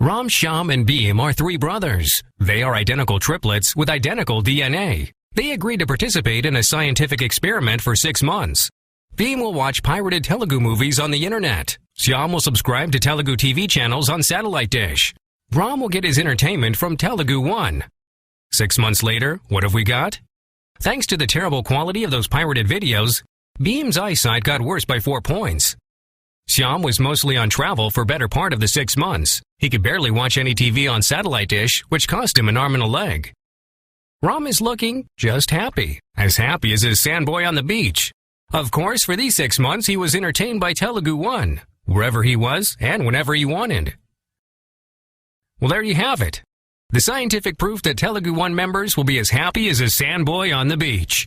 Ram, Shyam, and Beam are three brothers. They are identical triplets with identical DNA. They agreed to participate in a scientific experiment for 6 months. Beam will watch pirated Telugu movies on the internet. Shyam will subscribe to Telugu TV channels on satellite dish. Ram will get his entertainment from Telugu One. 6 months later, what have we got? Thanks to the terrible quality of those pirated videos, Beam's eyesight got worse by 4 points. Shyam was mostly on travel for better part of the 6 months. He could barely watch any TV on satellite dish, which cost him an arm and a leg. Ram is looking just happy as his sandboy on the beach. Of course, for these 6 months, he was entertained by Telugu One, wherever he was and whenever he wanted. Well, there you have it. The scientific proof that Telugu One members will be as happy as a sandboy on the beach.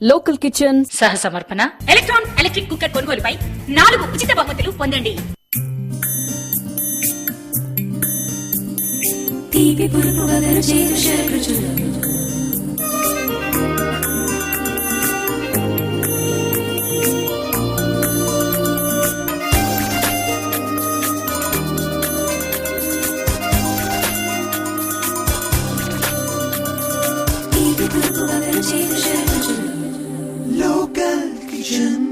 Local kitchen సహ సమర్పణ electron electric cooker కొనుగోలుపై 4 ఉచిత బహుమతులు పొందండి. తీపి పులుపు వగరు చేదు షడ్రుచులు తీపి పులుపు వగరు చేదు షడ్రుచులు Local Kitchen.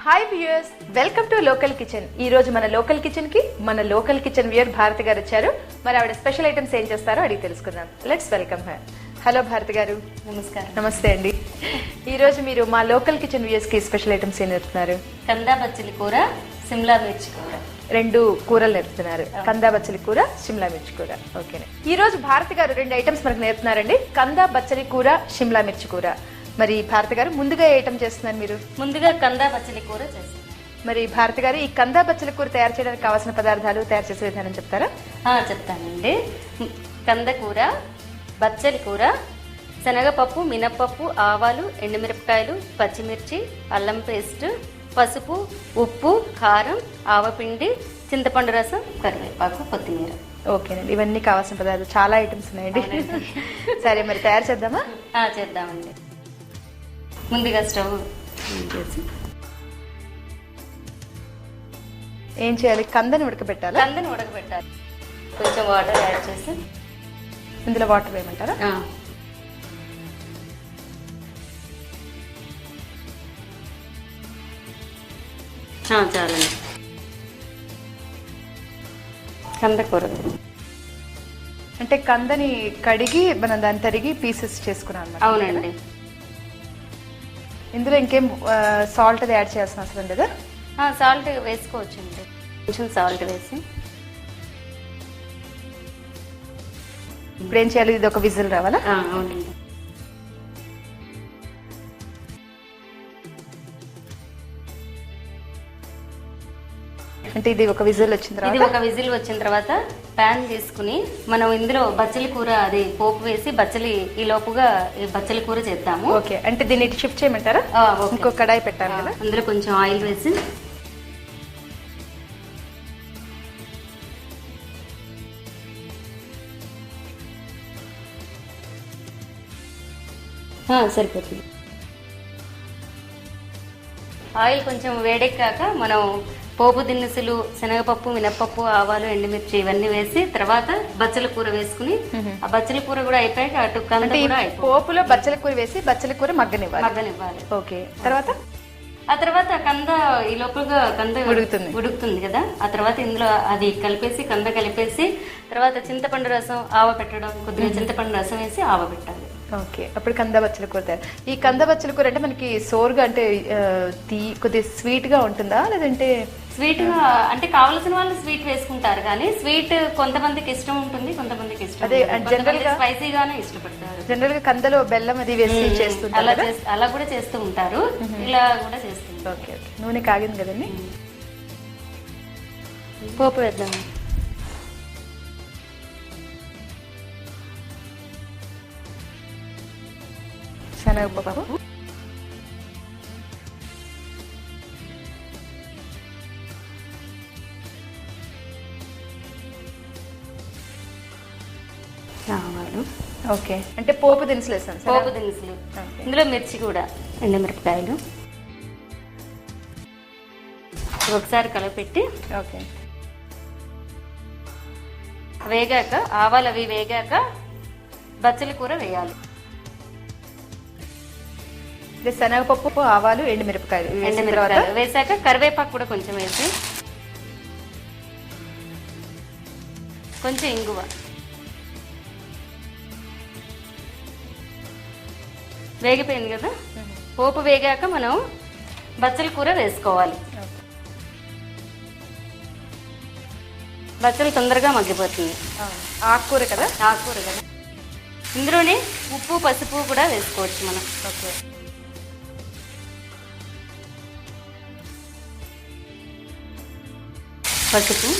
Hi viewers, welcome to Local Kitchen. ఈ రోజు మన లోకల్ కిచెన్ కి మన లోకల్ కిచెన్ వ్యూయర్ భారతి గారు వచ్చారు. మరి ఆవిడ స్పెషల్ ఐటమ్స్ ఏం చేస్తారో అడిగి తెలుసుకుందాం. Let's welcome her. Hello Bharati గారు. నమస్కారం. నమస్తే అండి. ఈ రోజు మీరు మా లోకల్ కిచెన్ వ్యూయర్స్ కి స్పెషల్ ఐటమ్స్ ఏం నేర్పుతున్నారు? కందా బచ్చలి కూర, సిమ్లా మిర్చి కూర, 2 కూరలు నేర్పుతున్నారు. కందా బచ్చలి కూర, సిమ్లా మిర్చి కూర. ఓకేనే. ఈ రోజు భారతి గారు 2 ఐటమ్స్ మనకు నేర్పుతున్నారండి. కందా బచ్చలి కూర, సిమ్లా మిర్చి కూర. మరి భారతి గారు ముందుగా ఏ ఐటమ్ చేస్తున్నారు మీరు? ముందుగా కందా బచ్చలి కూర చేస్తాను. మరి భారతి గారు ఈ కందా బచ్చలి కూర తయారు చేయడానికి కావాల్సిన పదార్థాలు, తయారు చేసే విధానం చెప్తారా? చెప్తానండి. కంద కూర, బచ్చలి కూర, శనగపప్పు, మినప్పప్పు, ఆవాలు, ఎండుమిరపకాయలు, పచ్చిమిర్చి, అల్లం పేస్ట్, పసుపు, ఉప్పు, కారం, ఆవపిండి, చింతపండు రసం, కరివేపాకు, కొత్తిమీర. ఓకేనండి. ఇవన్నీ కావాల్సిన పదార్థాలు. చాలా ఐటమ్స్ ఉన్నాయండి. సరే, మరి తయారు చేద్దామా? చేద్దామండి. ముందుగా స్టవ్ చేసి ఏం చేయాలి? కందని ఉడకబెట్టాలి. కందని ఉడకబెట్టాలి. కొంచెం వాటర్ యాడ్ చేసి ఇందులో వాటర్ వేయమంటారా? చాలండి. కంద కూర అంటే కందని కడిగి మనం దాన్ని తరిగి పీసెస్ చేసుకున్నాం. అవునండి. ఇందులో ఇంకేం సాల్ట్ అది యాడ్ చేయాల్సిన అవసరం లేదా? సాల్ట్ వేసుకోవచ్చండి. కొంచెం సాల్ట్ వేసి ఇప్పుడు ఏం చేయాలి? ఇది ఒక విజిల్ రావాలా? అవునండి. అంటే ఇది ఒక విజిల్ వచ్చిన తర్వాత ప్యాన్ తీసుకుని మనం ఇందులో బచ్చలి కూర అది పోపు వేసి ఈ లోపుగా బచ్చలి కూర చేద్దాము. ఓకే. అంటే దీన్ని షిఫ్ట్ చేయమంటారా? ఇంకో కడాయి పెట్టాలి కదా. అందులో కొంచెం ఆయిల్ వేసి సరిపోతుంది. ఆయిల్ కొంచెం వేడెక్కాక మనం పోపు దినుసులు, శనగపప్పు, మినప్పప్పు, ఆవాలు, ఎండుమిర్చి ఇవన్నీ వేసి తర్వాత బచ్చల కూర వేసుకుని ఆ బచ్చల కూర కూడా అయిపోయాక అటు కంద కూడా పోపులో బచ్చల కూర వేసి బచ్చల కూర మగ్గనివ్వాలి. ఓకే. ఆ తర్వాత కంద ఈ లోపలగా కంద ఉడుకుతుంది కదా. ఆ తర్వాత ఇందులో అది కంద కలిపేసి తర్వాత చింతపండు రసం ఆవ పెట్టడం, కొద్దిగా చింతపండు రసం వేసి ఆవ పెట్టాలి. ఓకే. అప్పుడు కంద బచ్చల కూర తయారు. ఈ కంద బచ్చల కూర అంటే మనకి సోర్గా అంటే కొద్దిగా స్వీట్ గా ఉంటుందా, లేదంటే స్వీట్ గా అంటే కావాల్సిన వాళ్ళు స్వీట్ వేసుకుంటారు, కానీ స్వీట్ కొంతమందికి ఇష్టం ఉంటుంది, కొంతమందికి ఇష్టం అదే జనరల్ గా స్పైసీగానే ఇష్టపడతారు. జనరల్ గా కందలో బెల్లం అది వేసి చేస్తుంటారు. అలా కూడా చేస్తూ ఉంటారు, ఇలా కూడా చేస్తుంటారు. ఓకే. నూనె కాగింది కదండి. పోపు వేద్దాం. శనగపప్పు, ఆవాలు. ఓకే. అంటే పోపు దినుసులు వేస్తాం. పోపు దినుసులు, ఇందులో మిర్చి కూడా, ఎండుమిరపకాయలు, ఒకసారి కలపెట్టి ఓకే. వేగాక ఆవాలు అవి వేగాక బచ్చలి కూర వేయాలి. ఇది శనగపప్పు, ఆవాలు, ఎండుమిరపకాయలు వేసిన తర్వాత ఎండుమిరపకాయలు వేసాక కరివేపాకు కూడా కొంచెం వేసి కొంచెం ఇంగువ వేగిపోయింది కదా. పోపు వేగాక మనం బచ్చలి కూర వేసుకోవాలి. బచ్చలు తొందరగా మగ్గిపోతుంది. ఆకుకూర కదా, ఆకుకూర కదా. ఇందులోనే ఉప్పు పసుపు కూడా వేసుకోవచ్చు మనం. ఓకే. పసుపు,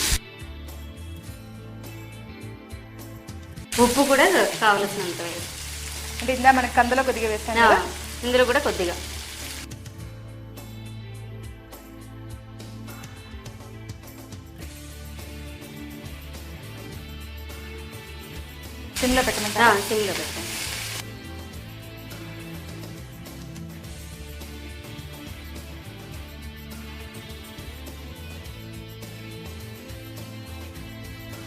ఉప్పు కూడా కావలసినంత వేయాలి. అంటే ఇందా మనకి కందలో కొద్దిగా వేస్తాం కదా, ఇందులో కూడా కొద్దిగా. సిమ్లో పెట్టమంటా. సిమ్లో పెట్టండి.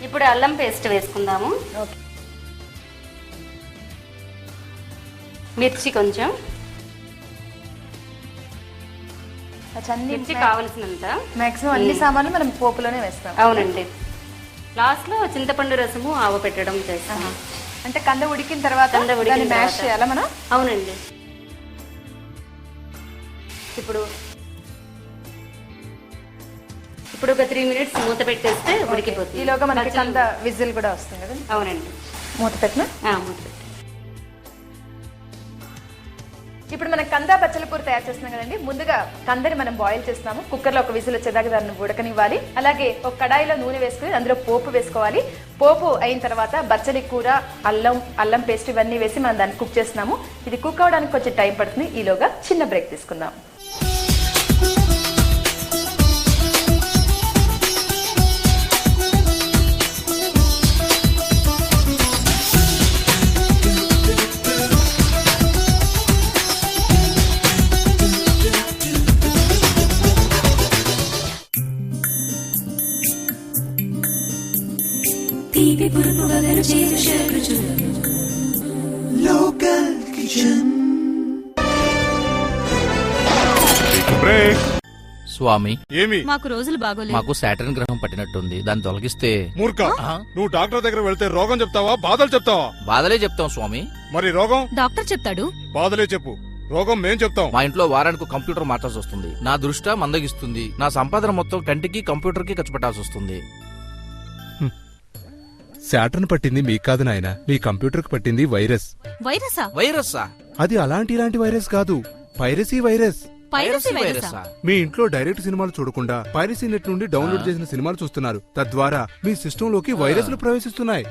ఇప్పుడు అల్లం పేస్ట్ వేసుకుందాము. ఓకే. మిర్చి కొంచెం, మిర్చి కావలసినంత. మాక్సిమం అన్ని సామాన్లు మనం పోపులోనే వేస్తాం. అవునండి. లాస్ట్ లో చింతపండు రసము ఆవ పెట్టడం చేస్తాం. అంటే కంద ఉడికిన తర్వాత మ్యాష్ చేయాలా మనం? అవునండి. ఇప్పుడు ఒక 3 minutes మూత పెట్టేస్తే ఉడికిపోతుంది. ఈలోగా మనకి కంద విజిల్ కూడా వస్తుంది కదా. అవునండి. మూత పెట్టిన మూత పెట్టి ఇప్పుడు మనం కంద బచ్చల కూర తయారు చేస్తున్నాం కదండి. ముందుగా కందని మనం బాయిల్ చేస్తున్నాము. కుక్కర్లో ఒక విజిల్ వచ్చేదాకా దాన్ని ఉడకనివ్వాలి. అలాగే ఒక కడాయిలో నూనె వేసుకుని అందులో పోపు వేసుకోవాలి. పోపు అయిన తర్వాత బచ్చలి కూర, అల్లం పేస్ట్ ఇవన్నీ వేసి మనం దాన్ని కుక్ చేస్తున్నాము. ఇది కుక్ అవడానికి కొంచెం టైం పడుతుంది. ఈలోగా చిన్న బ్రేక్ తీసుకుందాం. Local Kitchen. స్వామి, ఏమి మాకు రోజులు బాగోలేదు. మాకు సాటర్న్ గ్రహం పట్టినట్టుంది. దాన్ని తొలగిస్తే. మూర్ఖ, నువ్వు డాక్టర్ దగ్గర వెళ్తే రోగం చెప్తావా, బాధలు చెప్తావా? బాధలే చెప్తాం స్వామి. మరి రోగం డాక్టర్ చెప్తాడు. బాధలే చెప్పు, రోగం మేం చెప్తాం. మా ఇంట్లో వారానికి కంప్యూటర్ మార్చాల్సి వస్తుంది. నా దృష్టి మందగిస్తుంది. నా సంపాదన మొత్తం కంటికి కంప్యూటర్ కి ఖర్చు పెట్టాల్సి వస్తుంది. శాటర్న్ పట్టింది మీకు కాదు నాయన, మీ కంప్యూటర్ కు పట్టింది వైరస్. వైరసా? వైరస్సా? అది ఇలాంటి వైరస్ కాదు, పైరసీ వైరస్. పైరసీ వైరసా? మీ ఇంట్లో డైరెక్ట్ సినిమాలు చూడకుండా పైరసీ నెట్ నుండి డౌన్లోడ్ చేసిన సినిమాలు చూస్తున్నారు. తద్వారా మీ సిస్టమ్ లోకి వైరస్లు ప్రవేశిస్తున్నాయి.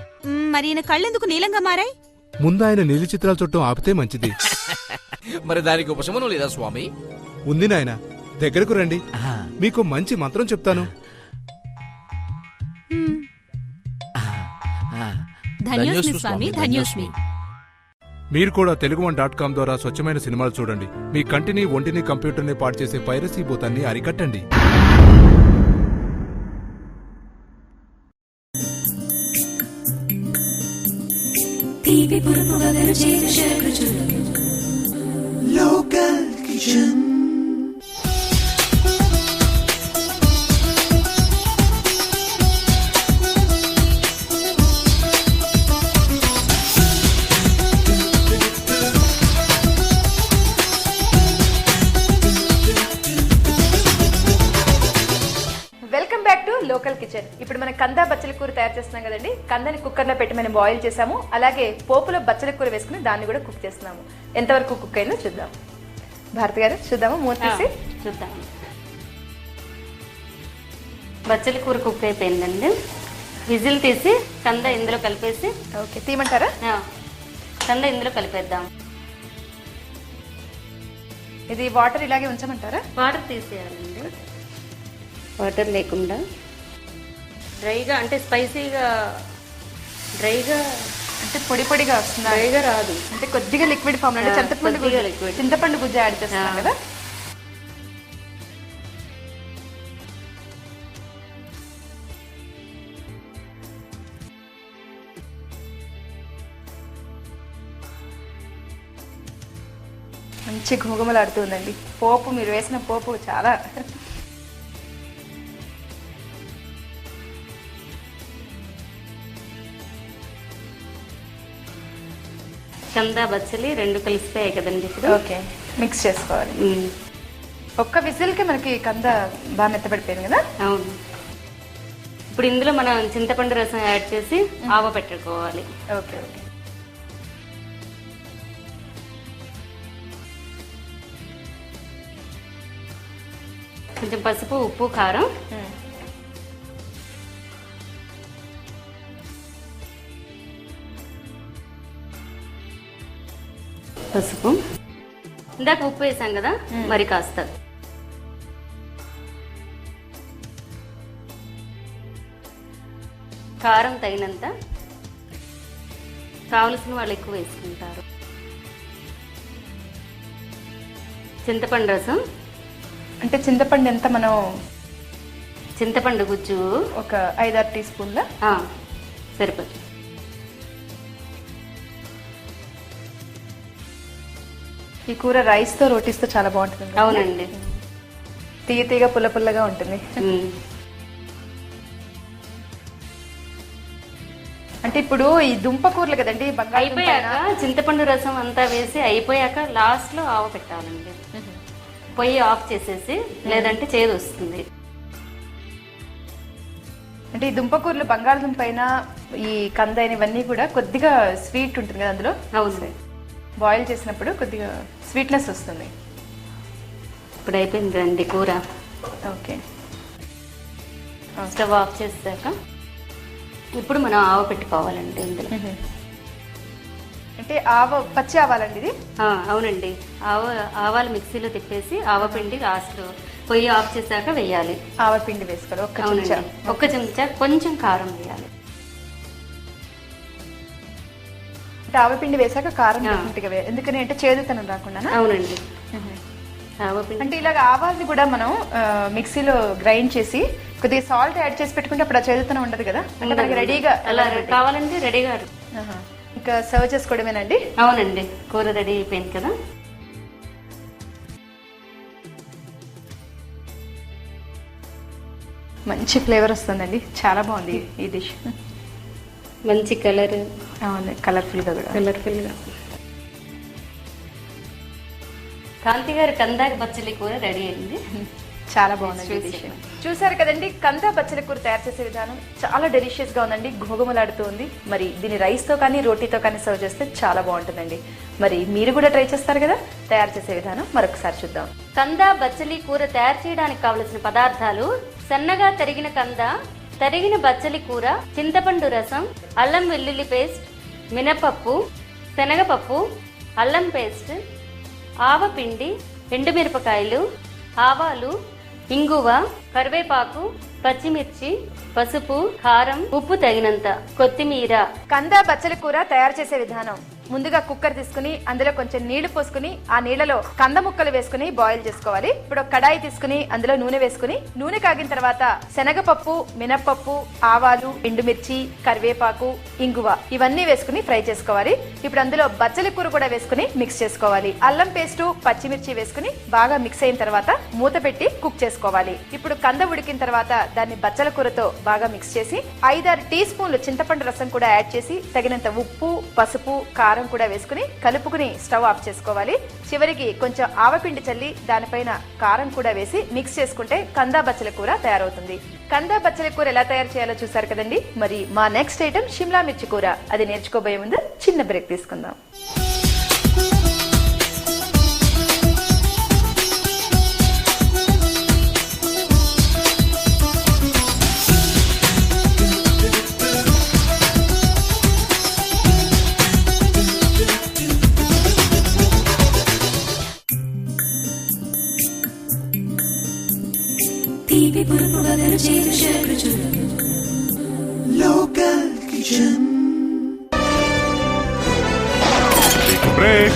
మరి ఈయన కళ్ళెందుకు నీలంగా మారాయి? ముందు ఆయన నీలి చిత్రాలు చుట్టం ఆపితే మంచిది. మరి దానికి ఉపశమనం లేదా స్వామి? ఉంది నాయన, దగ్గరకు రండి, మీకు మంచి మంత్రం చెప్తాను. ధన్యోస్మి స్వామి, ధన్యోస్మి. మీరు కూడా తెలుగు1.com ద్వారా స్వచ్ఛమైన సినిమాలు చూడండి. మీ కంటిని, ఒంటిని, కంప్యూటర్ని పాడు చేసే పైరసీ భూతాన్ని అరికట్టండి. Local Kitchen. Welcome back to Local Kitchen. ఇప్పుడు మనం కంద బచ్చల కూర తయారు చేస్తున్నాం కదండి. కందని కుక్కర్లో పెట్టి మనం బాయిల్ చేసాము. అలాగే పోపులో బచ్చల కూర వేసుకుని దాన్ని కూడా కుక్ చేస్తున్నాము. ఎంతవరకు కుక్ అయిందో చూద్దాం. భారతి గారు చూద్దాము, మూత తీసి చూద్దాం. బచ్చలి కూర కుక్ అయిపోయిందండి. విజిల్ తీసి కంద ఇందులో కలిపేసి. ఓకే, తీయమంటారా? కంద ఇందులో కలిపేద్దాం. ఇది వాటర్ ఇలాగే ఉంచమంటారా? వాటర్ తీసేయాలండి. వాటర్ లేకుండా డ్రైగా, అంటే స్పైసీగా డ్రైగా, అంటే పొడి పొడిగా వస్తుంది. డ్రైగా రాదు, అంటే కొద్దిగా లిక్విడ్ ఫామ్. అంటే చింతపండు గుజ్జు యాడ్ చేస్తున్నాం కదా. మంచి ఘుమఘుమలాడుతుందండి. పోపు మీరు వేసిన పోపు చాలా కంద బచ్చలి రెండు కలిసిపోయాయి కదండి ఇప్పుడు. ఓకే, మిక్స్ చేసుకోవాలి. ఒక్క విజిల్కి మనకి కంద బాగా మెత్తబడిపోయింది కదా. అవును. ఇప్పుడు ఇందులో మనం చింతపండు రసం యాడ్ చేసి ఆవ పెట్టుకోవాలి. Okay okay. కొంచెం పసుపు, ఉప్పు, కారం, పసుపు ఇందాక ఉప్పు వేసాం కదా, మరి కాస్త కారం తగినంత, కావలసిన వాళ్ళు ఎక్కువ వేసుకుంటారు. చింతపండు రసం అంటే చింతపండు ఎంత మనం చింతపండు గుజ్జు ఒక 5-6 టీ స్పూన్ల సరిపోతుంది. ఈ కూర రైస్తో రోటీస్తో చాలా బాగుంటుంది. అవునండి. తీయ తీగ పుల్ల పుల్లగా ఉంటుంది. అంటే ఇప్పుడు ఈ దుంప కూరలు కదండి, అయిపోయాక చింతపండు రసం అంతా వేసి అయిపోయాక లాస్ట్ లో ఆవ పెట్టాలండి. పొయ్యి ఆఫ్ చేసేసి, లేదంటే చేదు వస్తుంది. అంటే ఈ దుంపకూరలు బంగాళదుంప అయినా ఈ కంద అయిన ఇవన్నీ కూడా కొద్దిగా స్వీట్ ఉంటుంది కదా అందులో. అవును. బాయిల్ చేసినప్పుడు కొద్దిగా స్వీట్నెస్ వస్తుంది. ఇప్పుడు అయిపోయిందండి కూర. ఓకే, స్టవ్ ఆఫ్ చేసాక ఇప్పుడు మనం ఆవ పెట్టుకోవాలండి ఇందులో. అంటే పచ్చి ఆవాలండి ఇది. అవునండి. ఆవాలు మిక్సీలో తిప్పేసి ఆవపిండి లాస్ట్ పొయ్యి ఆఫ్ చేశాక వేయాలి. ఆవపిండి వేసుకోవాలి ఒక్క చెంచా, కొంచెం కారం వేయాలి. అంటే ఆవపిండి వేసాక కారం ఎందుకని అంటే చేదుతనం రాకుండా. అవునండి. ఆవపిండి అంటే ఇలాగ ఆవాల్ని కూడా మనం మిక్సీలో గ్రైండ్ చేసి కొద్దిగా సాల్ట్ యాడ్ చేసి పెట్టుకుంటే అప్పుడు ఆ చేదుతనం ఉండదు కదా. అంటే మనకి రెడీగా అలా కావాలంటే రెడీగా ఇంకా సర్వ్ చేసుకోవడమేనండి. అవునండి, కూర రెడీ అయిపోయింది కదా. మంచి ఫ్లేవర్ వస్తుందండి, చాలా బాగుంది ఈ డిష్. మంచి కలర్. అవును, కలర్ఫుల్గా కూడా. కలర్ఫుల్గా. కాంతి గారి కంద బచ్చలి కూర రెడీ అయింది. చాలా బాగుంది డిష్. చూసారు కదండి, కంద బచ్చలి కూర తయారు చేసే విధానం చాలా డెలిషియస్ గా ఉందండి, గుమగుమలాడుతూ ఉంది. మరి దీన్ని రైస్ తో కానీ రోటీతో కానీ సర్వ్ చేస్తే చాలా బాగుంటుందండి. మరి మీరు కూడా ట్రై చేస్తారు కదా. తయారు చేసే విధానం మరొకసారి చూద్దాం. కంద బచ్చలి కూర తయారు చేయడానికి కావలసిన పదార్థాలు: సన్నగా తరిగిన కంద, తరిగిన బచ్చలి కూర, చింతపండు రసం, అల్లం వెల్లుల్లి పేస్ట్, మినపప్పు, శనగపప్పు, అల్లం పేస్ట్, ఆవపిండి, ఎండుమిరపకాయలు, ఆవాలు, ఇంగువ, కరివేపాకు, పచ్చిమిర్చి, పసుపు, కారం, ఉప్పు తగినంత, కొత్తిమీర. కంద బచ్చలి కూర తయారు చేసే విధానం: ముందుగా కుక్కర్ తీసుకుని అందులో కొంచెం నీళ్లు పోసుకుని ఆ నీళ్లలో కంద ముక్కలు వేసుకుని బాయిల్ చేసుకోవాలి. ఇప్పుడు ఒక కడాయి తీసుకుని అందులో నూనె వేసుకుని నూనె కాగిన తర్వాత శనగపప్పు, మినప్పప్పు, ఆవాలు, ఎండుమిర్చి, కరివేపాకు, ఇంగువ ఇవన్నీ వేసుకుని ఫ్రై చేసుకోవాలి. ఇప్పుడు అందులో బచ్చలి కూర కూడా వేసుకుని మిక్స్ చేసుకోవాలి. అల్లం పేస్టు, పచ్చిమిర్చి వేసుకుని బాగా మిక్స్ అయిన తర్వాత మూత పెట్టి కుక్ చేసుకోవాలి. ఇప్పుడు కంద ఉడికిన తర్వాత దాన్ని బచ్చల కూరతో బాగా మిక్స్ చేసి 5-6 టీ స్పూన్లు చింతపండు రసం కూడా యాడ్ చేసి తగినంత ఉప్పు, పసుపు, కారం కూడా వేసుకుని కలుపుకుని స్టవ్ ఆఫ్ చేసుకోవాలి. చివరికి కొంచెం ఆవపిండి చల్లి దానిపైన కారం కూడా వేసి మిక్స్ చేసుకుంటే కంద బచ్చల కూర తయారవుతుంది. కంద బచ్చల కూర ఎలా తయారు చేయాలో చూసారు కదండి. మరి మా నెక్స్ట్ ఐటమ్ షిమ్లా మిర్చి కూర. అది నేర్చుకోబోయే ముందు చిన్న బ్రేక్ తీసుకుందాం. Local Kitchen. Break.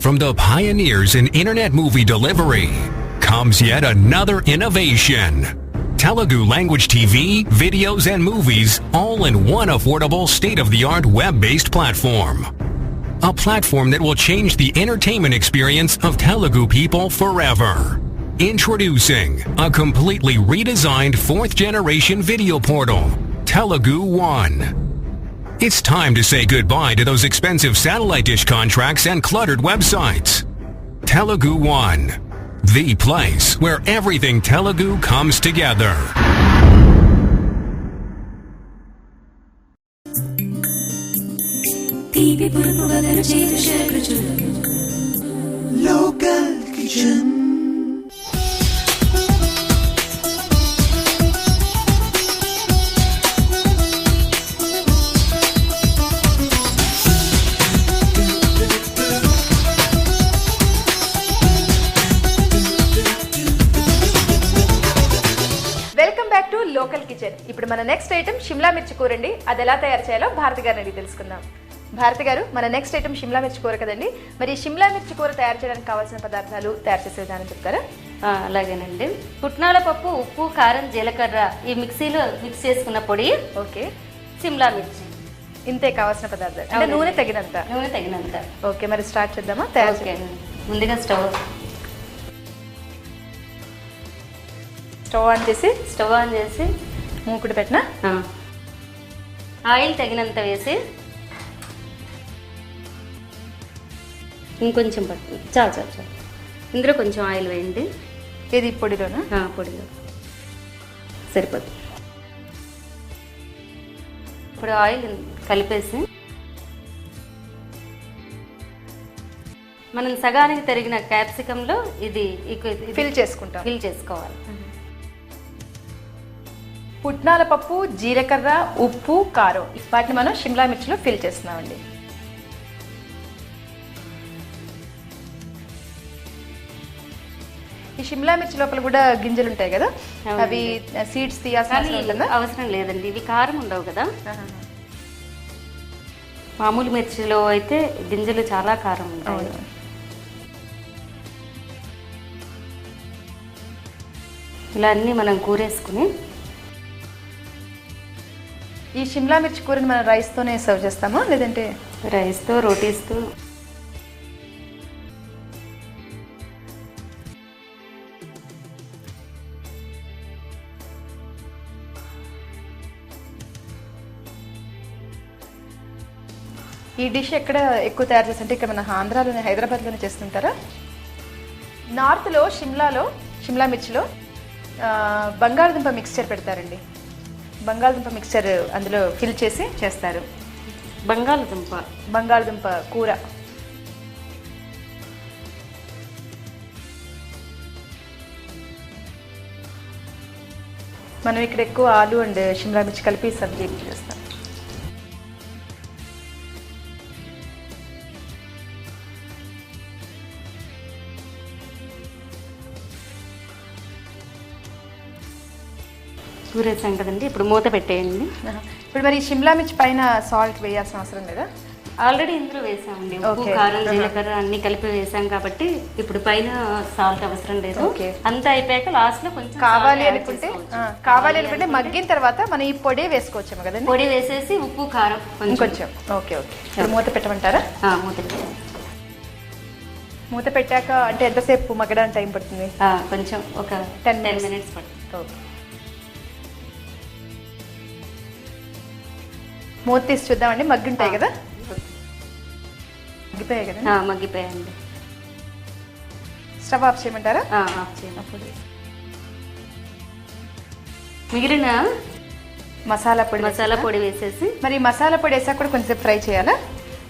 From the pioneers in internet movie delivery comes yet another innovation. Telugu language TV, videos, and movies all in one affordable, state-of-the-art web-based platform. a platform that will change the entertainment experience of Telugu people forever. Introducing a completely redesigned 4th generation video portal, Telugu One. It's time to say goodbye to those expensive satellite dish contracts and cluttered websites. Telugu One, the place where everything Telugu comes together. తీపి పులుపు వగరు చేదు షడ్రుచులు Local Kitchen. Welcome back to Local Kitchen. ఇప్పుడు మన next item Shimla మిర్చి కూర అండి. అది ఎలా తయారు చేయాలో భారతి గారిని అడిగి తెలుసుకుందాం. భారతి గారు, మన నెక్స్ట్ ఐటమ్ షిమ్లా మిర్చి కూర కదండి. మరి షిమ్లా మిర్చి కూర తయారు చేయడానికి కావాల్సిన పదార్థాలు, తయారు చేసే విధానం చెప్తారా? అలాగేనండి. పుట్నాల పప్పు, ఉప్పు, కారం, జీలకర్ర ఈ మిక్సీలో మిక్స్ చేసుకున్న పొడి. ఓకే. సిమ్లా మిర్చి, ఇంతే కావాల్సిన పదార్థాలు. అంటే నూనె తగినంత. నూనె తగినంత. ఓకే, మరి స్టార్ట్ చేద్దామా? తయారు ముందుగా స్టవ్ ఆన్ చేసి మూకుడు పెట్టినా ఆయిల్ తగినంత వేసి ఇంకొంచెం పడుతుంది. చాలు. ఇందులో కొంచెం ఆయిల్ వేయండి. ఇది పొడిలోనా? పొడిలో సరిపోతుంది. ఇప్పుడు ఆయిల్ కలిపేసి మనం సగానికి తరిగిన క్యాప్సికంలో ఇది ఫిల్ చేసుకోవాలి. పుట్నాల పప్పు, జీలకర్ర, ఉప్పు, కారం వాటిని మనం షిమ్లా మిర్చిలో ఫిల్ చేస్తున్నామండి. ఈ షిమ్లా మిర్చి లోపల కూడా గింజలు ఉంటాయి కదా, అవి సీడ్స్ తీయాల్సిన అవసరం లేదండి. ఇవి కారం ఉండవు కదా. మామూలు మిర్చిలో అయితే గింజలు చాలా కారం ఉంటాయి. ఇలా అన్నీ మనం కూరేసుకుని ఈ షిమ్లా మిర్చి కూరని మనం రైస్తోనే సర్వ్ చేస్తామా, లేదంటే రైస్తో, రోటీస్తో? ఈ డిష్ ఎక్కడ ఎక్కువ తయారు చేస్తుంటే ఇక్కడ మన ఆంధ్రాలోనే, హైదరాబాద్లోనే చేస్తుంటారా? నార్త్లో షిమ్లా మిర్చిలో బంగాళదుంప మిక్స్చర్ పెడతారండి. బంగాళదుంప మిక్స్చర్ అందులో ఫిల్ చేసి చేస్తారు. బంగాళదుంప కూర. మనం ఇక్కడ ఎక్కువ ఆలు అండ్ షిమ్లా మిర్చి కలిపి సబ్జీ చేస్తాం. కూరేసాం కదండి, ఇప్పుడు మూత పెట్టేయండి. ఇప్పుడు మరి షిమ్లా మిర్చి పైన సాల్ట్ వేయాల్సిన అవసరం లేదా? ఆల్రెడీ ఇందులో వేసామండి. ఉప్పు, కారం, జీలకర్ర అన్ని కలిపి వేసాం కాబట్టి ఇప్పుడు పైన సాల్ట్ అవసరం లేదు. అంతా అయిపోయాక లాస్ట్ లో కొంచెం కావాలి అనుకుంటే మగ్గిన తర్వాత మనం ఈ పొడి వేసుకోవచ్చాము కదండి. పొడి వేసేసి ఉప్పు, కారం కొంచెం. ఓకే. మూత పెట్టమంటారా? మూత పెట్టాక అంటే ఎంతసేపు మగ్గడానికి టైం పడుతుంది? కొంచెం ఒక 10 minutes పడుతుంది. ఓకే. మూత తీసి చూద్దామండి. మగ్గుంటాయి కదా? మగ్గిపోయాయి కదా? మగ్గిపోయాయండి. స్టవ్ ఆఫ్ చేయమంటారా? ఆఫ్ చేయండి. మిగిలిన మసాలా పొడి వేసేసి, మరి మసాలా పొడి వేసాక కూడా కొంచెం ఫ్రై చేయాలా?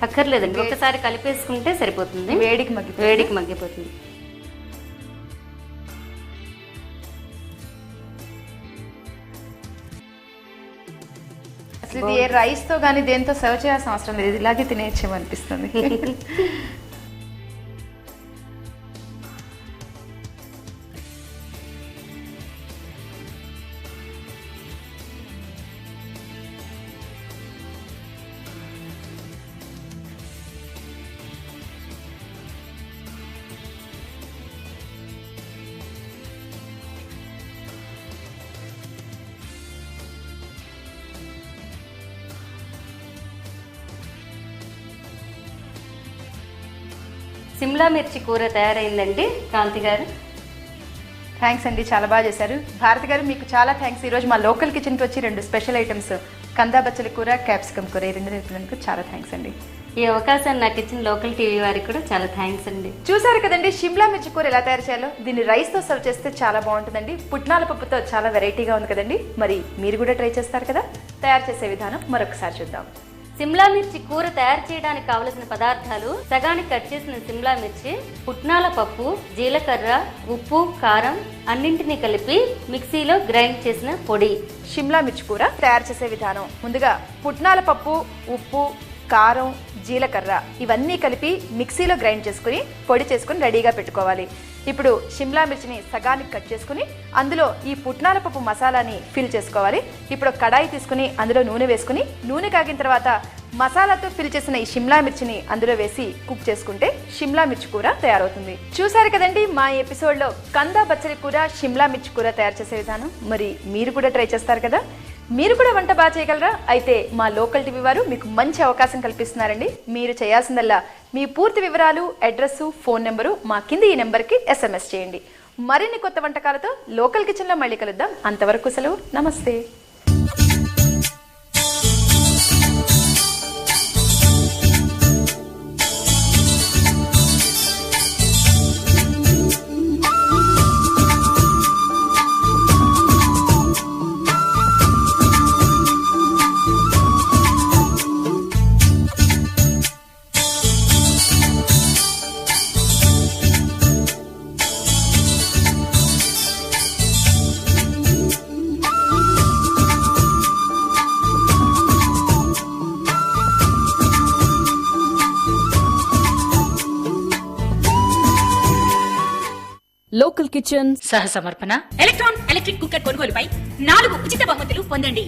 అక్కర్లేదండి, ఒకసారి కలిపేసుకుంటే సరిపోతుంది. వేడికి మగ్గిపోతుంది. ఇది ఏ రైస్ తో గానీ దేంతో సర్వ్ చేయాల్సిన అవసరం లేదు, ఇలాగే తినేయచ్చేమో అనిపిస్తుంది. సిమ్లా మిర్చి కూర తయారైందండి కాంతి గారు. థ్యాంక్స్ అండి, చాలా బాగా చేశారు. భారతి గారు మీకు చాలా థ్యాంక్స్. ఈరోజు మా లోకల్ కిచెన్కి వచ్చి 2 స్పెషల్ ఐటమ్స్ కందా బచ్చలి కూర, క్యాప్సికమ్ కూర ఈ 2 నేర్పినందుకు చాలా థ్యాంక్స్ అండి. ఈ అవకాశాన్ని నాకు ఇచ్చిన లోకల్ టీవీ వారికి కూడా చాలా థ్యాంక్స్ అండి. చూసారు కదండి షిమ్లా మిర్చి కూర ఎలా తయారు చేయాలో. దీన్ని రైస్తో సర్వ్ చేస్తే చాలా బాగుంటుందండి. పుట్నాల పప్పుతో చాలా వెరైటీగా ఉంది కదండి. మరి మీరు కూడా ట్రై చేస్తారు కదా. తయారు చేసే విధానం మరొకసారి చూద్దాం. సిమ్లా మిర్చి కూర తయారు చేయడానికి కావలసిన పదార్థాలు: సగానికి కట్ చేసిన సిమ్లా మిర్చి, పుట్నాల పప్పు, జీలకర్ర, ఉప్పు, కారం అన్నింటినీ కలిపి మిక్సీలో గ్రైండ్ చేసిన పొడి. షిమ్లా మిర్చి కూర తయారు చేసే విధానం: ముందుగా పుట్నాల పప్పు, ఉప్పు, కారం, జీలకర్ర ఇవన్నీ కలిపి మిక్సీలో గ్రైండ్ చేసుకుని పొడి చేసుకుని రెడీగా పెట్టుకోవాలి. ఇప్పుడు షిమ్లా మిర్చిని సగానికి కట్ చేసుకుని అందులో ఈ పుట్నాల పప్పు మసాలాని ఫిల్ చేసుకోవాలి. ఇప్పుడు కడాయి తీసుకుని అందులో నూనె వేసుకుని నూనె కాగిన తర్వాత మసాలాతో ఫిల్ చేసిన ఈ షిమ్లా మిర్చిని అందులో వేసి కుక్ చేసుకుంటే షిమ్లా మిర్చి కూర తయారవుతుంది. చూసారు కదండి మా ఎపిసోడ్లో కందా బచ్చలి కూర, షిమ్లా మిర్చి కూర తయారు చేసే విధానం. మరి మీరు కూడా ట్రై చేస్తారు కదా. మీరు కూడా వంట బాగా చేయగలరా? అయితే మా లోకల్ టీవీ వారు మీకు మంచి అవకాశం కల్పిస్తున్నారండి. మీరు చేయాల్సిందల్లా మీ పూర్తి వివరాలు, అడ్రస్, ఫోన్ నెంబరు మా కింద ఈ నెంబర్కి SMS చేయండి. మరిన్ని కొత్త వంటకాలతో లోకల్ కిచెన్లో మళ్ళీ కలుద్దాం. అంతవరకు సెలవు, నమస్తే. లోకల్ కిచెన్ సహ సమర్పణ. ఎలక్ట్రిక్ కుక్కర్ కొనుగోలుపై 4 ఉచిత బహుమతులు పొందండి.